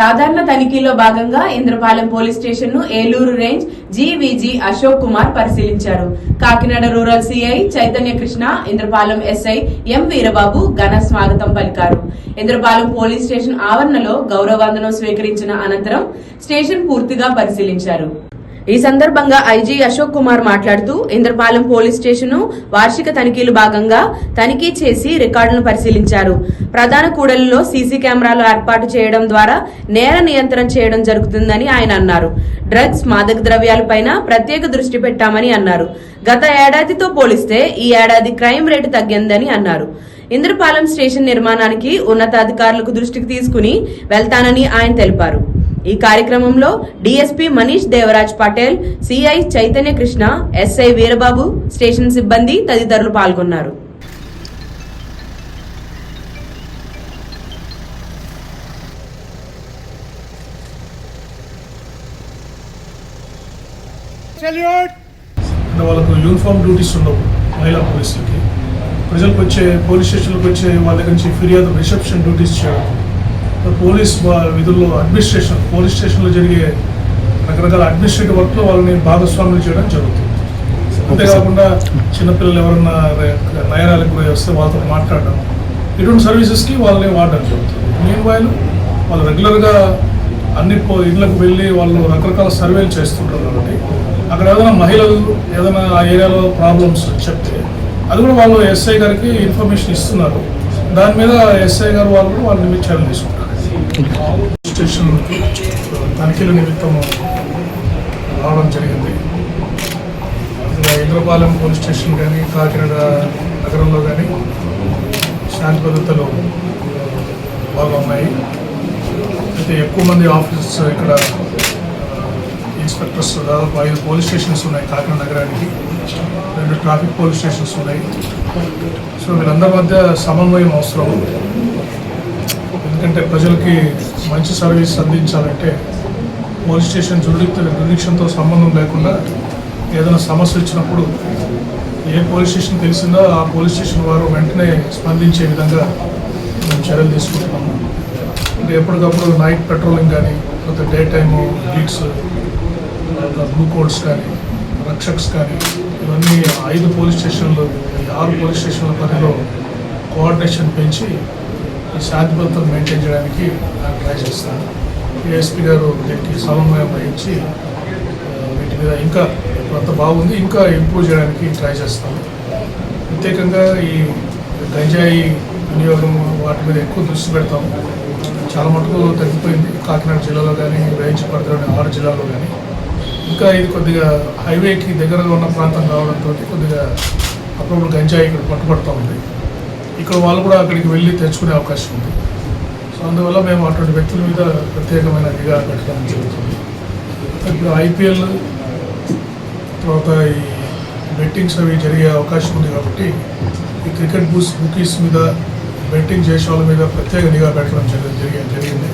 సాధారణ తనిఖీలో భాగంగా Indrapalem police station ను ఏలూరు రేంజ్ జీవీజీ అశోక్ కుమార్ పరిశీలించారు. Kakinada rural CI Chaitanya Krishna, Indrapalem SI ఎం వీరబాబు ఘన స్వాగతం పలికారు. ఇంద్రపాలెం పోలీస్ స్టేషన్ ఆవరణలో గౌరవవందనం స్వీకరించిన అనంతరం స్టేషన్ పూర్తిగా పరిశీలించారు. ఈ సందర్భంగా ఐజీ అశోక్ కుమార్ మాట్లాడుతూ ఇంద్రపాలెం పోలీస్ స్టేషన్ వార్షిక తనిఖీలు భాగంగా తనిఖీ చేసి రికార్డులను పరిశీలించారు. ప్రధాన కూడలిలో సీసీ కెమెరాలు ఏర్పాటు చేయడం ద్వారా నేర నియంత్రణ చేయడం జరుగుతుందని ఆయన అన్నారు. డ్రగ్స్, మాదక ద్రవ్యాలపైన ప్రత్యేక దృష్టి పెట్టామని అన్నారు. గత ఏడాదితో పోలిస్తే ఈ ఏడాది క్రైమ్ రేటు తగ్గిందని అన్నారు. ఇంద్రపాలెం స్టేషన్ నిర్మాణానికి ఉన్నతాధికారులకు దృష్టికి తీసుకుని వెళ్తానని ఆయన తెలిపారు. ఈ కార్యక్రమంలో DSP Manish Devaraj Patel, CI Chaitanya Krishna, SI Veerababu, station సిబ్బంది తదితరులు పాల్గొన్నారు. వాళ్ళకు యూనిఫామ్ డ్యూటీస్ ఉండవు. మహిళా పోలీసులకి ప్రజలకు వచ్చే పోలీస్ స్టేషన్లకు వచ్చే వాళ్ళ దగ్గర నుంచి ఫిర్యాదు రిసెప్షన్ డ్యూటీస్ చేయడం, పోలీస్ విధుల్లో అడ్మినిస్ట్రేషన్, పోలీస్ స్టేషన్లో జరిగే రకరకాల అడ్మినిస్ట్రేటివ్ వర్క్లో వాళ్ళని భాగస్వాములు చేయడం జరుగుతుంది. అంతేకాకుండా చిన్నపిల్లలు ఎవరన్నా నయనాలకు పోయి వస్తే వాళ్ళతో మాట్లాడడం, ఇటువంటి సర్వీసెస్కి వాళ్ళని వాడడం జరుగుతుంది. మెయిన్ వాళ్ళు రెగ్యులర్గా అన్ని ఇళ్లకు వెళ్ళి వాళ్ళు రకరకాల సర్వేలు చేస్తుంటారు. కాబట్టి అక్కడ ఏదైనా మహిళలు ఏదైనా ఆ ఏరియాలో ప్రాబ్లమ్స్ చెప్తే అది కూడా వాళ్ళు ఎస్ఐ గారికి ఇన్ఫర్మేషన్ ఇస్తున్నారు. దాని మీద ఎస్ఐ గారు వాళ్ళు కూడా వాళ్ళ మీద చర్యలు తీసుకుంటారు. స్టేషన్ తనిఖీల నిమిత్తం రావడం జరిగింది. ఇంద్రపాలెం పోలీస్ స్టేషన్ కానీ కాకినాడ నగరంలో కానీ శాంతి భద్రతలు బాగా ఉన్నాయి. అయితే ఎక్కువ మంది ఆఫీసర్స్ ఇక్కడ ఇన్స్పెక్టర్స్, దాదాపు 5 పోలీస్ స్టేషన్స్ ఉన్నాయి కాకినాడ నగరానికి, 2 ట్రాఫిక్ పోలీస్ స్టేషన్స్ ఉన్నాయి. సో వీళ్ళందరి మధ్య సమన్వయం అవసరం. ఎందుకంటే ప్రజలకి మంచి సర్వీస్ అందించాలంటే పోలీస్ స్టేషన్ జ్యూరిడిక్షన్తో సంబంధం లేకుండా ఏదైనా సమస్య వచ్చినప్పుడు ఏ పోలీస్ స్టేషన్ తెలిసిందో ఆ పోలీస్ స్టేషన్ వారు వెంటనే స్పందించే విధంగా మేము చర్యలు తీసుకుంటున్నాము. అంటే ఎప్పటికప్పుడు నైట్ పెట్రోలింగ్ కానీ, లేకపోతే day time beats, blue colts కానీ, రక్షక్స్ కానీ, ఇవన్నీ 5 పోలీస్ స్టేషన్లు, 6 పోలీస్ స్టేషన్ల పరిధిలో కోఆర్డినేషన్ పెంచి ఈ శాంతి భద్రతను మెయింటైన్ చేయడానికి ట్రై చేస్తాను. ఏఎస్పీ గారు దీనికి సమన్వయం వహించి వీటి మీద ఇంకా కొంత బాగుంది, ఇంకా ఇంప్రూవ్ చేయడానికి ట్రై చేస్తాను. ప్రత్యేకంగా ఈ గంజాయి వినియోగం వాటి మీద ఎక్కువ దృష్టి పెడతాము. చాలా మటుకు తగ్గిపోయింది కాకినాడ జిల్లాలో కానీ, రేంజ్ పరిధిలోని 6 జిల్లాల్లో కానీ. ఇంకా ఇది కొద్దిగా హైవేకి దగ్గరగా ఉన్న ప్రాంతం కావడంతో కొద్దిగా అప్పుడప్పుడు గంజాయి ఇక్కడ పట్టుబడుతూ ఉంది. ఇక్కడ వాళ్ళు కూడా అక్కడికి వెళ్ళి తెచ్చుకునే అవకాశం ఉంది. సో అందువల్ల మేము అటువంటి వ్యక్తుల మీద ప్రత్యేకమైన నిఘా పెట్టడం జరుగుతుంది. ఇప్పుడు ఐపీఎల్ తర్వాత ఈ బెట్టింగ్స్ అవి జరిగే అవకాశం ఉంది. కాబట్టి ఈ క్రికెట్ బుకీస్ మీద, బెట్టింగ్ చేసే వాళ్ళ మీద ప్రత్యేక నిఘా పెట్టడం జరిగింది.